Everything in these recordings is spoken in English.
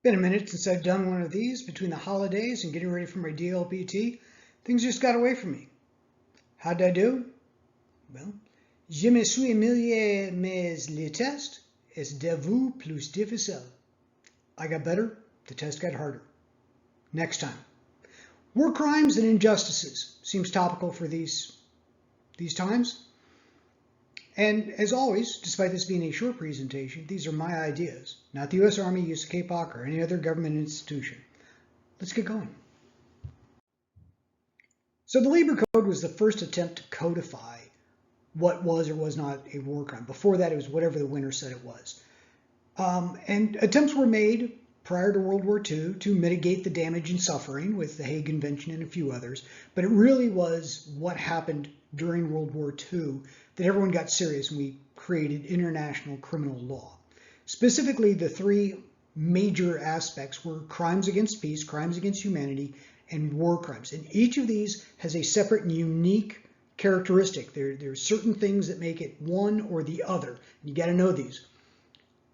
Been a minute since I've done one of these between the holidays and getting ready for my DLPT. Things just got away from me. How'd I do? Well, je me suis amélioré, mais le test est devenu plus difficile. I got better, the test got harder. Next time. War crimes and injustices seems topical for these times. And as always, despite this being a short presentation, these are my ideas, not the U.S. Army, US KPOC, or any other government institution. Let's get going. So the Labor Code was the first attempt to codify what was or was not a war crime. Before that, it was whatever the winner said it was. And attempts were made prior to World War II to mitigate the damage and suffering with the Hague Convention and a few others. But it really was what happened during World War II that everyone got serious and we created international criminal law. Specifically, the three major aspects were crimes against peace, crimes against humanity, and war crimes. And each of these has a separate and unique characteristic. There are certain things that make it one or the other. You got to know these.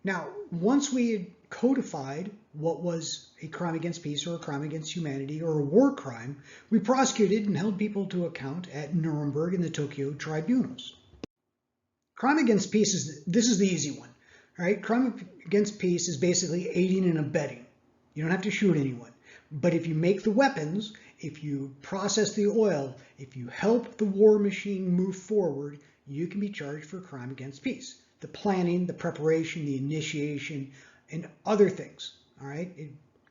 Now, once we had codified what was a crime against peace or a crime against humanity or a war crime, we prosecuted and held people to account at Nuremberg and the Tokyo tribunals. Crime against peace this is the easy one. All right? Crime against peace is basically aiding and abetting. You don't have to shoot anyone. But if you make the weapons, if you process the oil, if you help the war machine move forward, you can be charged for crime against peace. The planning, the preparation, the initiation, and other things, all right,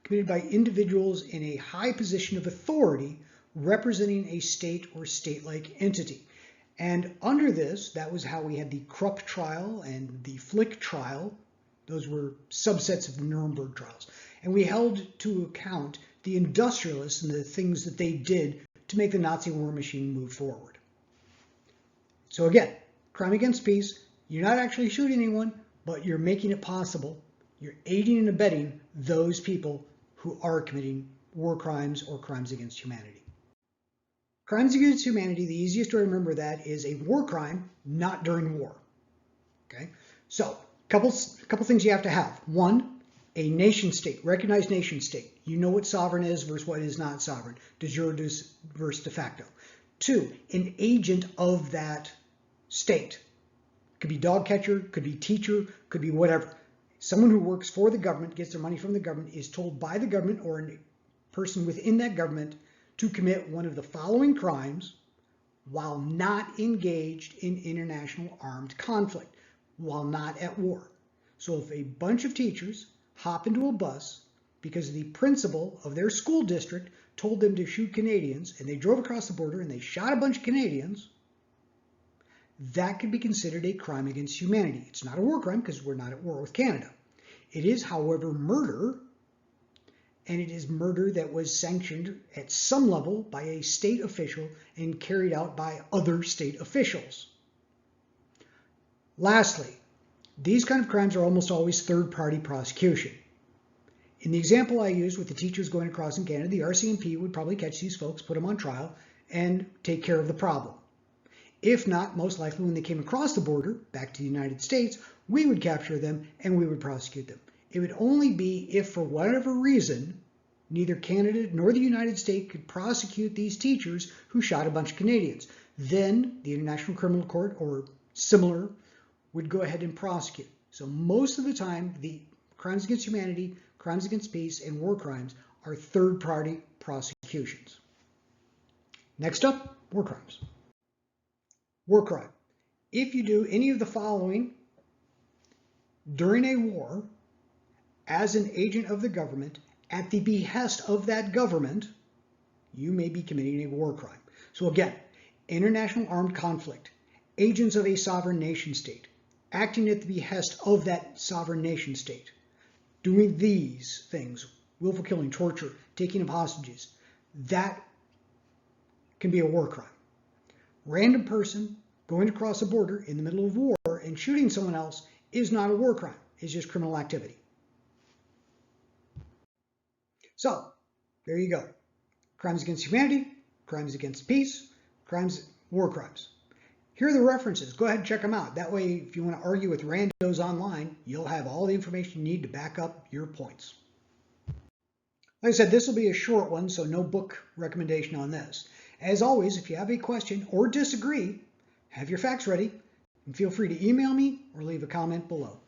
committed by individuals in a high position of authority representing a state or state-like entity. And under this, that was how we had the Krupp trial and the Flick trial. Those were subsets of the Nuremberg trials. And we held to account the industrialists and the things that they did to make the Nazi war machine move forward. So again, crime against peace, you're not actually shooting anyone, but you're making it possible. You're aiding and abetting those people who are committing war crimes or crimes against humanity. Crimes against humanity, the easiest way to remember that is a war crime not during war. Okay, so couple things you have to have. One, a nation state, recognized nation state. You know what sovereign is versus what is not sovereign. De jure versus de facto. Two, an agent of that state. Could be dog catcher, could be teacher, could be whatever. Someone who works for the government, gets their money from the government, is told by the government or a person within that government to commit one of the following crimes while not engaged in international armed conflict, while not at war. So if a bunch of teachers hop into a bus because the principal of their school district told them to shoot Canadians and they drove across the border and they shot a bunch of Canadians, that could be considered a crime against humanity. It's not a war crime because we're not at war with Canada. It is, however, murder, and it is murder that was sanctioned at some level by a state official and carried out by other state officials. Lastly, these kind of crimes are almost always third-party prosecution. In the example I used with the teachers going across in Canada, the RCMP would probably catch these folks, put them on trial, and take care of the problem. If not, most likely when they came across the border, back to the United States, we would capture them and we would prosecute them. It would only be if, for whatever reason, neither Canada nor the United States could prosecute these teachers who shot a bunch of Canadians. Then the International Criminal Court, or similar, would go ahead and prosecute. So most of the time, the crimes against humanity, crimes against peace, and war crimes are third-party prosecutions. Next up, war crimes. War crime. If you do any of the following during a war as an agent of the government at the behest of that government, you may be committing a war crime. So again, international armed conflict, agents of a sovereign nation state, acting at the behest of that sovereign nation state, doing these things, willful killing, torture, taking of hostages, that can be a war crime. Random person going across a border in the middle of war and shooting someone else is not a war crime. It's just criminal activity. So, there you go. Crimes against humanity, crimes against peace, war crimes. Here are the references. Go ahead and check them out. That way, if you want to argue with randos online, you'll have all the information you need to back up your points. Like I said, this will be a short one, so no book recommendation on this. As always, if you have a question or disagree, have your facts ready, and feel free to email me or leave a comment below.